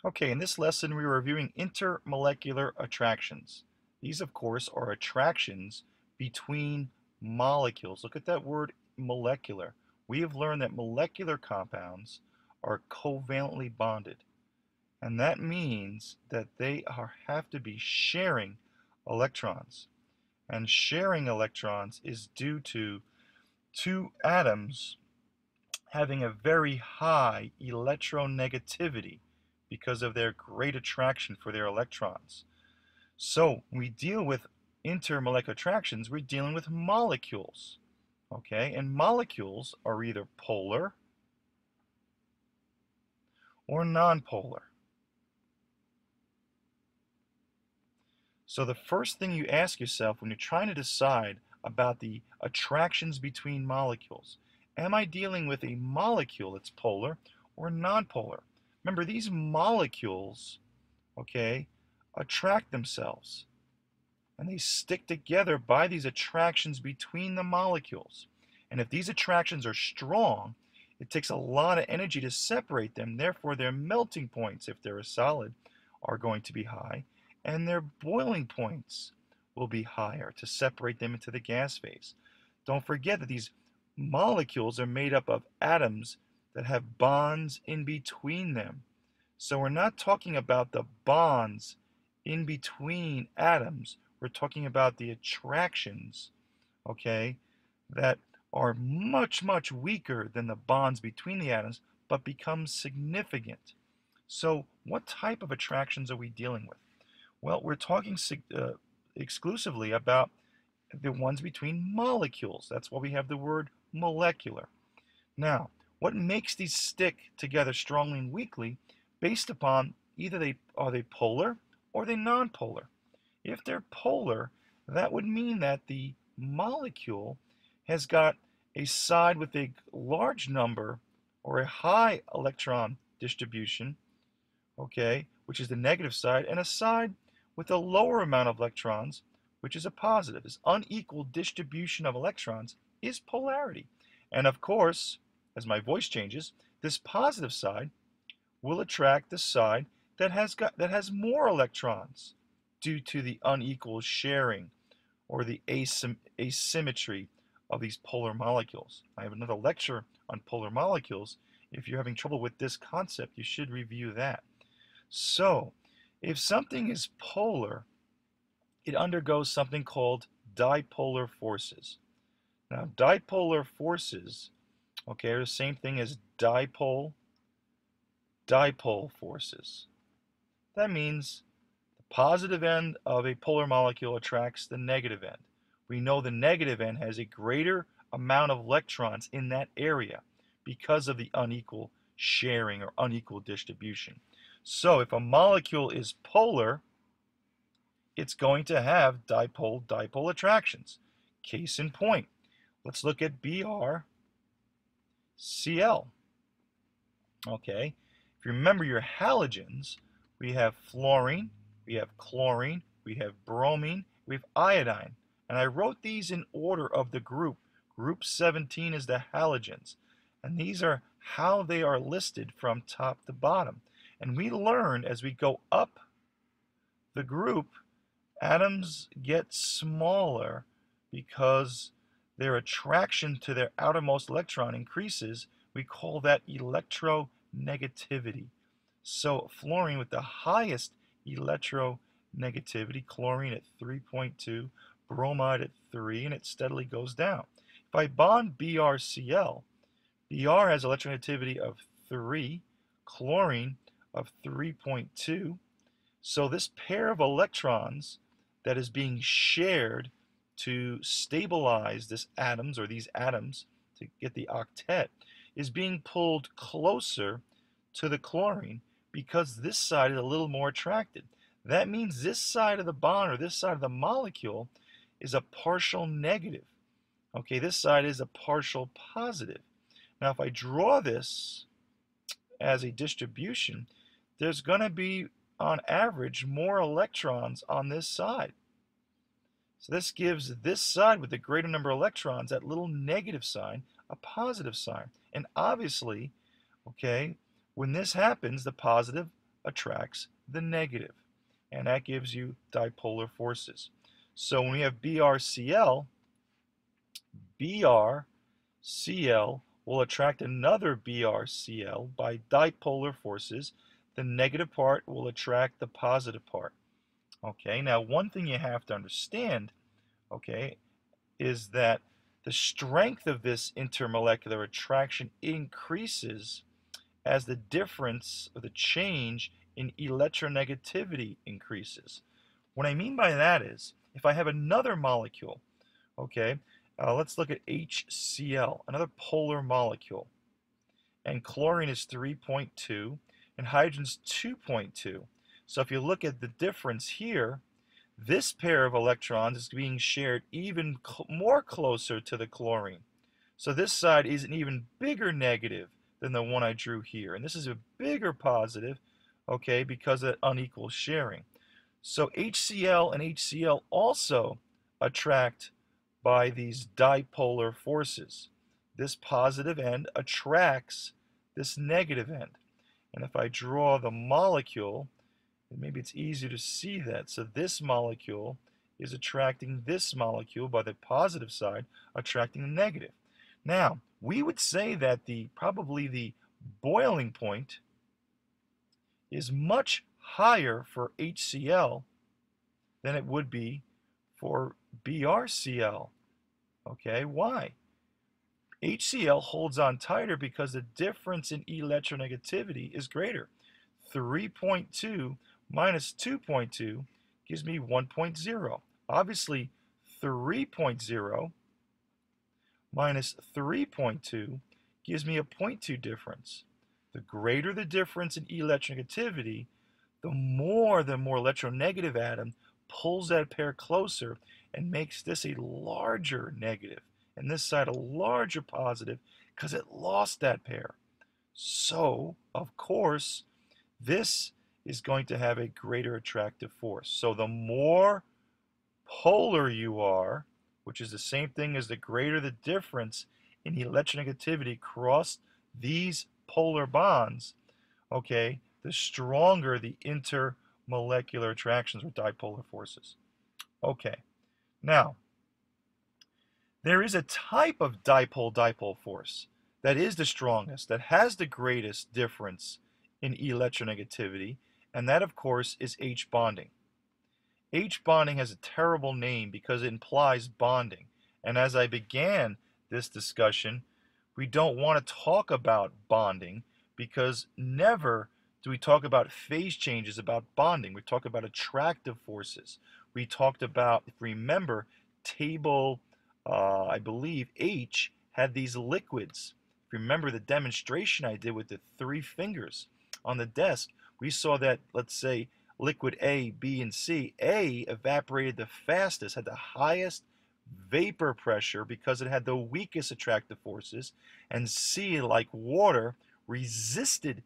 Okay, in this lesson we are reviewing intermolecular attractions. These, of course, are attractions between molecules. Look at that word molecular. We have learned that molecular compounds are covalently bonded, and that means that have to be sharing electrons. And sharing electrons is due to two atoms having a very high electronegativity because of their great attraction for their electrons. So when we deal with intermolecular attractions, we're dealing with molecules. Okay, and molecules are either polar or nonpolar. So the first thing you ask yourself when you're trying to decide about the attractions between molecules, am I dealing with a molecule that's polar or nonpolar? Remember, these molecules, okay, attract themselves and they stick together by these attractions between the molecules. And if these attractions are strong, it takes a lot of energy to separate them. Therefore, their melting points, if they're a solid, are going to be high, and their boiling points will be higher to separate them into the gas phase. Don't forget that these molecules are made up of atoms that have bonds in between them. So we're not talking about the bonds in between atoms. We're talking about the attractions, okay, that are much, much weaker than the bonds between the atoms, but become significant. So what type of attractions are we dealing with? Well, we're talking exclusively about the ones between molecules. That's why we have the word molecular. Now, what makes these stick together strongly and weakly based upon either they are they polar or they nonpolar. If they're polar, that would mean that the molecule has got a side with a large number or a high electron distribution, okay, which is the negative side, and a side with a lower amount of electrons, which is a positive. This unequal distribution of electrons is polarity. And of course, as my voice changes, this positive side will attract the side that has more electrons due to the unequal sharing or the asymmetry of these polar molecules. I have another lecture on polar molecules. If you're having trouble with this concept, you should review that. So, if something is polar, it undergoes something called dipolar forces. Now, dipolar forces, okay, are the same thing as dipole forces. That means the positive end of a polar molecule attracts the negative end. We know the negative end has a greater amount of electrons in that area because of the unequal sharing or unequal distribution. So if a molecule is polar, it's going to have dipole-dipole attractions. Case in point, let's look at BrCl. Okay, if you remember your halogens, we have fluorine, we have chlorine, we have bromine, we have iodine. And I wrote these in order of the group. Group 17 is the halogens. And these are how they are listed from top to bottom. And we learned as we go up the group, atoms get smaller because their attraction to their outermost electron increases. We call that electronegativity. So fluorine with the highest electronegativity, chlorine at 3.2, bromide at 3, and it steadily goes down. If I bond BrCl, Br has electronegativity of 3, chlorine of 3.2. So this pair of electrons that is being shared to stabilize this atoms or these atoms to get the octet is being pulled closer to the chlorine because this side is a little more attracted. That means this side of the bond or this side of the molecule is a partial negative. Okay, this side is a partial positive. Now if I draw this as a distribution, there's going to be on average more electrons on this side. So this gives this side with the greater number of electrons, that little negative sign, a positive sign. And obviously, okay, when this happens, the positive attracts the negative, and that gives you dipolar forces. So when we have BrCl, BrCl will attract another BrCl by dipolar forces. The negative part will attract the positive part. Okay, now one thing you have to understand, okay, is that the strength of this intermolecular attraction increases as the difference or the change in electronegativity increases. What I mean by that is, if I have another molecule, okay, let's look at HCl, another polar molecule, and chlorine is 3.2 and hydrogen's 2.2. So if you look at the difference here, this pair of electrons is being shared even more closer to the chlorine. So this side is an even bigger negative than the one I drew here. And this is a bigger positive, okay, because of unequal sharing. So HCl and HCl also attract by these dipolar forces. This positive end attracts this negative end. And if I draw the molecule, maybe it's easier to see that. So this molecule is attracting this molecule by the positive side, attracting the negative. Now, we would say that probably the boiling point is much higher for HCl than it would be for BrCl. Okay, why? HCl holds on tighter because the difference in electronegativity is greater. 3.2 minus 2.2 gives me 1.0. Obviously, 3.0 minus 3.2 gives me a 0.2 difference. The greater the difference in electronegativity, the more electronegative atom pulls that pair closer and makes this a larger negative, and this side a larger positive because it lost that pair. So, of course, this is going to have a greater attractive force. So the more polar you are, which is the same thing as the greater the difference in electronegativity across these polar bonds, okay, the stronger the intermolecular attractions or dipolar forces. Okay, now, there is a type of dipole-dipole force that is the strongest, that has the greatest difference in electronegativity, and that, of course, is H bonding. H bonding has a terrible name because it implies bonding. And as I began this discussion, we don't want to talk about bonding because never do we talk about phase changes about bonding. We talk about attractive forces. We talked about, if you remember, table, I believe, H had these liquids. If you remember the demonstration I did with the 3 fingers on the desk, we saw that, let's say, liquid A, B, and C. A evaporated the fastest, had the highest vapor pressure because it had the weakest attractive forces, and C, like water, resisted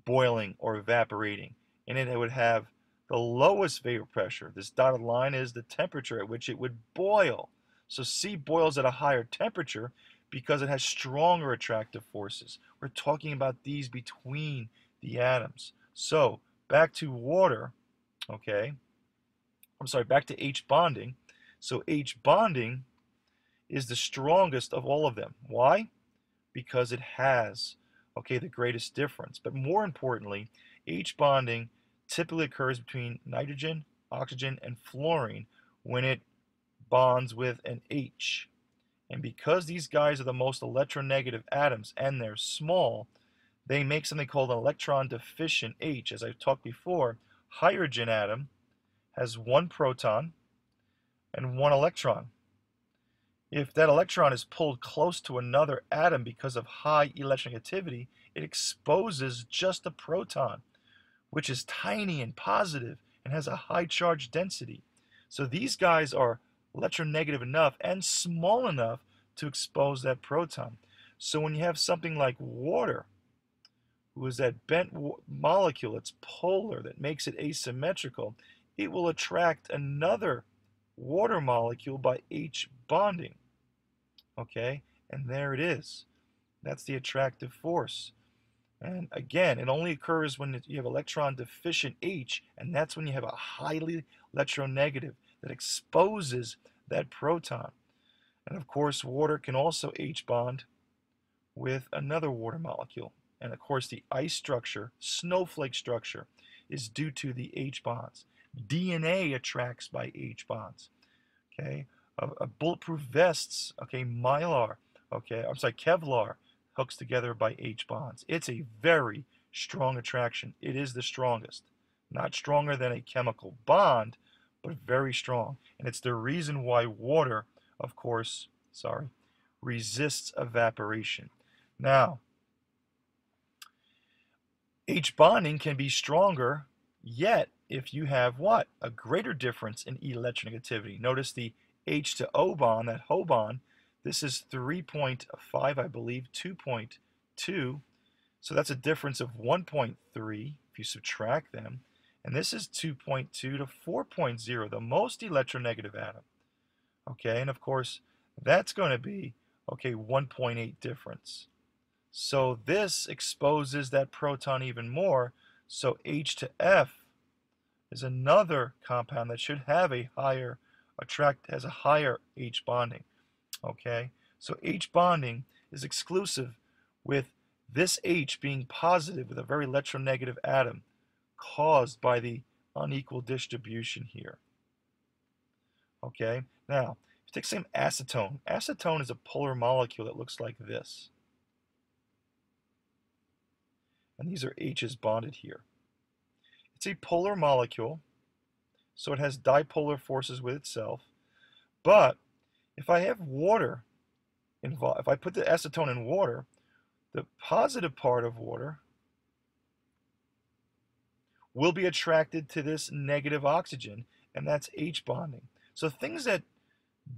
boiling or evaporating, and it would have the lowest vapor pressure. This dotted line is the temperature at which it would boil. So C boils at a higher temperature because it has stronger attractive forces. We're talking about these between the atoms. So back to water, okay, back to H bonding. So H bonding is the strongest of all of them. Why? Because it has, okay, the greatest difference. But more importantly, H bonding typically occurs between nitrogen, oxygen, and fluorine when it bonds with an H. And because these guys are the most electronegative atoms and they're small, they make something called an electron deficient H. As I've talked before, hydrogen atom has 1 proton and 1 electron. If that electron is pulled close to another atom because of high electronegativity, it exposes just a proton, which is tiny and positive and has a high charge density. So these guys are electronegative enough and small enough to expose that proton. So when you have something like water, who is that bent molecule, it's polar, that makes it asymmetrical, it will attract another water molecule by H bonding. Okay, and there it is. That's the attractive force. And again, it only occurs when you have electron deficient H, and that's when you have a highly electronegative that exposes that proton. And of course, water can also H bond with another water molecule. And of course, the ice structure, snowflake structure, is due to the H bonds. DNA attracts by H bonds. Okay, bulletproof vests. Okay, Mylar. Okay, I'm sorry, Kevlar hooks together by H bonds. It's a very strong attraction. It is the strongest. Not stronger than a chemical bond, but very strong. And it's the reason why water, of course, resists evaporation. Now, H bonding can be stronger, yet if you have what? A greater difference in electronegativity. Notice the H to O bond, that HO bond, this is 3.5, I believe, 2.2. So that's a difference of 1.3 if you subtract them. And this is 2.2 to 4.0, the most electronegative atom. Okay, and of course, that's going to be, okay, 1.8 difference. So this exposes that proton even more. So H to F is another compound that should have a higher has a higher H bonding. Okay, so H bonding is exclusive with this H being positive with a very electronegative atom caused by the unequal distribution here. Okay, now if you take some acetone. Acetone is a polar molecule that looks like this. And these are H's bonded here. It's a polar molecule, so it has dipolar forces with itself. But if I have water involved, if I put the acetone in water, the positive part of water will be attracted to this negative oxygen, and that's H bonding. So things that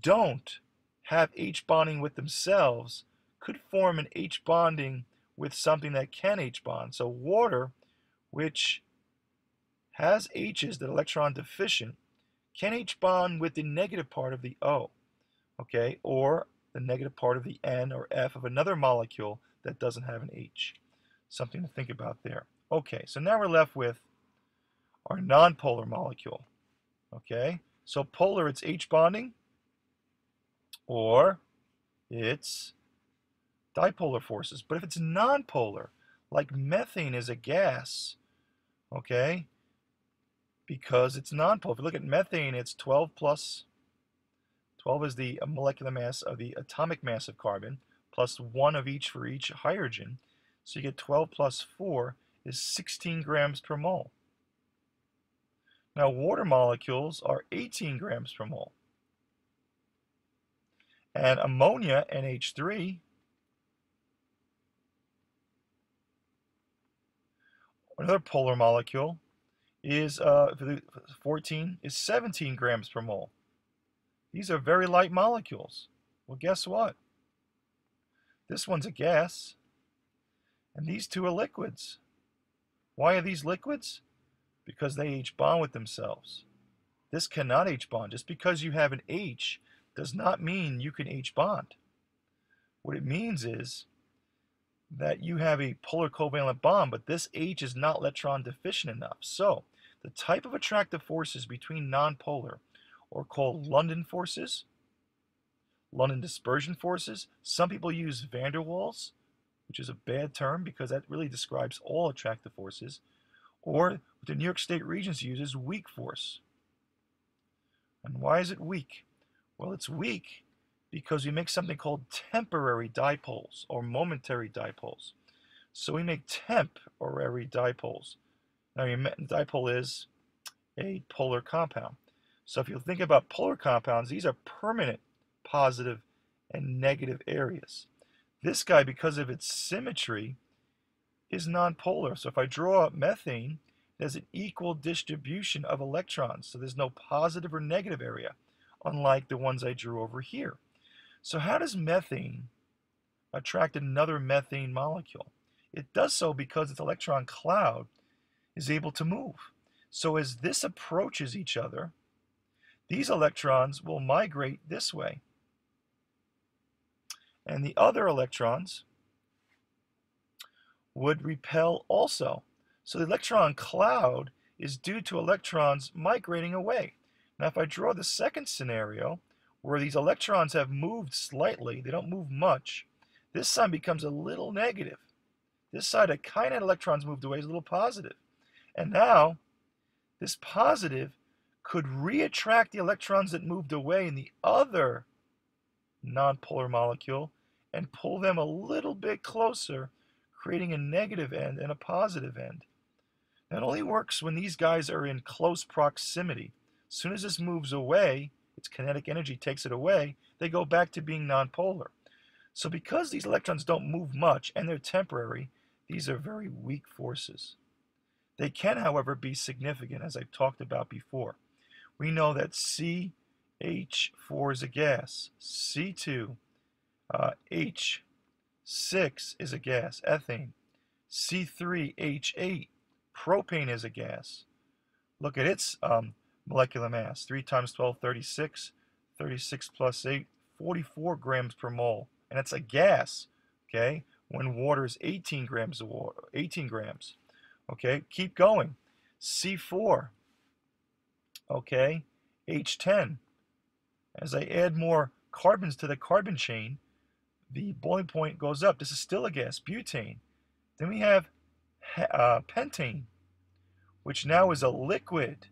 don't have H bonding with themselves could form an H bonding with something that can H bond. So water, which has H's that are electron deficient, can H bond with the negative part of the O, okay, or the negative part of the N or F of another molecule that doesn't have an H. Something to think about there. Okay, so now we're left with our nonpolar molecule. Okay, so polar, it's H bonding, or it's dipolar forces. But if it's nonpolar, like methane is a gas, okay, because it's nonpolar. If you look at methane, it's 12 plus, 12 is the molecular mass of the atomic mass of carbon, plus 1 of each for each hydrogen. So you get 12 plus 4 is 16 grams per mole. Now water molecules are 18 grams per mole. And ammonia, NH3, another polar molecule, is 14 is 17 grams per mole. These are very light molecules. Well, guess what? This one's a gas, and these two are liquids. Why are these liquids? Because they H bond with themselves. This cannot H bond. Just because you have an H does not mean you can H bond. What it means is that you have a polar covalent bond, but this H is not electron deficient enough. So the type of attractive forces between nonpolar are called London forces, London dispersion forces. Some people use van der Waals, which is a bad term because that really describes all attractive forces, or what the New York State Regents uses, weak force. And why is it weak? Well, it's weak because we make something called temporary dipoles or momentary dipoles. So we make temporary dipoles. Now, dipole is a polar compound. So if you think about polar compounds, these are permanent positive and negative areas. This guy, because of its symmetry, is nonpolar. So if I draw up methane, there's an equal distribution of electrons. So there's no positive or negative area, unlike the ones I drew over here. So how does methane attract another methane molecule? It does so because its electron cloud is able to move. So as this approaches each other, these electrons will migrate this way. And the other electrons would repel also. So the electron cloud is due to electrons migrating away. Now if I draw the second scenario, where these electrons have moved slightly, they don't move much, this sign becomes a little negative. This side that kind of electrons moved away is a little positive. And now, this positive could re-attract the electrons that moved away in the other nonpolar molecule and pull them a little bit closer, creating a negative end and a positive end. That only works when these guys are in close proximity. As soon as this moves away, its kinetic energy takes it away, they go back to being nonpolar. So because these electrons don't move much and they're temporary, these are very weak forces. They can, however, be significant, as I've talked about before. We know that CH4 is a gas, C2, H6 is a gas, ethane, C3H8, propane is a gas. Look at its molecular mass, 3 times 12, 36, 36 plus 8, 44 grams per mole. And it's a gas, okay, when water is 18 grams of water, 18 grams. Okay, keep going. C4, okay, H10. As I add more carbons to the carbon chain, the boiling point goes up. This is still a gas, butane. Then we have pentane, which now is a liquid.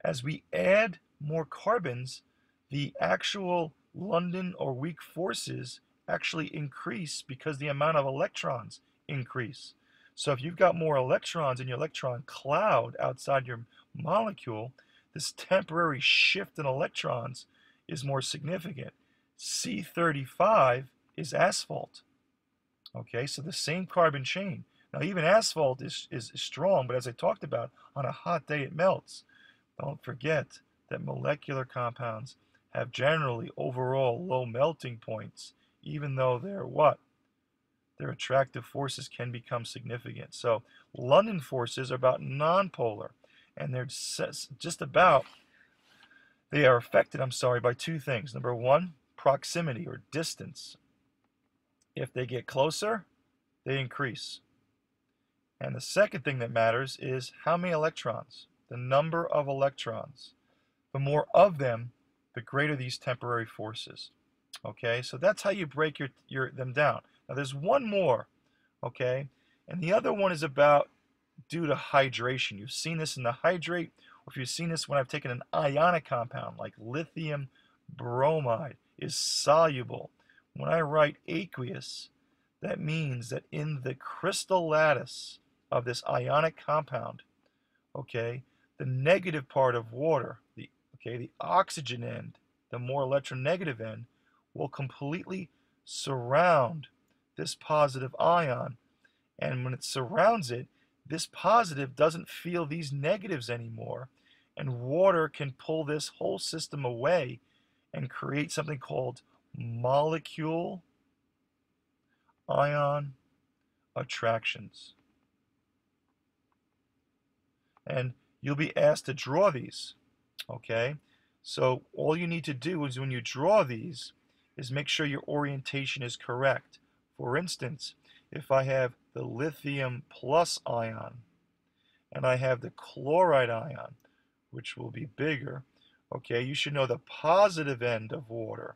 As we add more carbons, the actual London or weak forces actually increase because the amount of electrons increase. So if you've got more electrons in your electron cloud outside your molecule, this temporary shift in electrons is more significant. C35 is asphalt. Okay, so the same carbon chain. Now even asphalt is strong, but as I talked about, on a hot day it melts. Don't forget that molecular compounds have generally overall low melting points, even though they're what? Their attractive forces can become significant. So London forces are about nonpolar, and they're just about, they are affected, by two things. Number one, proximity or distance. If they get closer, they increase. And the second thing that matters is how many electrons, the number of electrons. The more of them, the greater these temporary forces. Okay, so that's how you break them down. Now there's one more, okay, and the other one is about due to hydration. You've seen this in the hydrate, or if you've seen this when I've taken an ionic compound like lithium bromide is soluble. When I write aqueous, that means that in the crystal lattice of this ionic compound, okay, the negative part of water, the oxygen end, the more electronegative end, will completely surround this positive ion. And when it surrounds it, this positive doesn't feel these negatives anymore, and water can pull this whole system away and create something called molecule ion attractions. And you'll be asked to draw these, okay? So all you need to do is when you draw these is make sure your orientation is correct. For instance, if I have the lithium plus ion and I have the chloride ion, which will be bigger, okay, you should know the positive end of water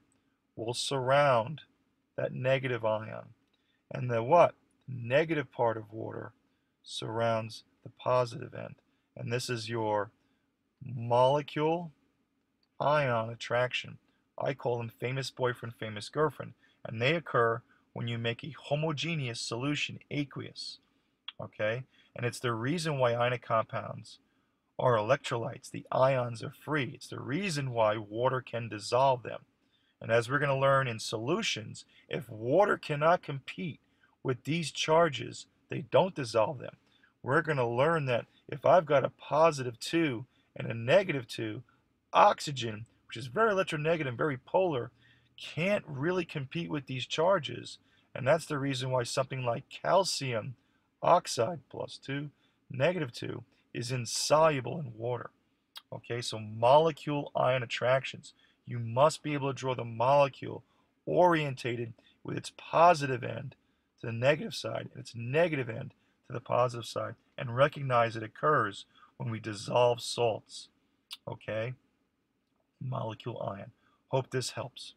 will surround that negative ion. And the what? Negative part of water surrounds the positive end. And this is your molecule ion attraction. I call them famous boyfriend, famous girlfriend. And they occur when you make a homogeneous solution, aqueous. Okay? And it's the reason why ionic compounds are electrolytes. The ions are free. It's the reason why water can dissolve them. And as we're going to learn in solutions, if water cannot compete with these charges, they don't dissolve them. We're going to learn that if I've got a positive 2 and a negative 2, oxygen, which is very electronegative and very polar, can't really compete with these charges. And that's the reason why something like calcium oxide +2, -2 is insoluble in water. Okay, so molecule ion attractions. You must be able to draw the molecule orientated with its positive end to the negative side and its negative end to the positive side, and recognize it occurs when we dissolve salts. Okay? Molecule ion. Hope this helps.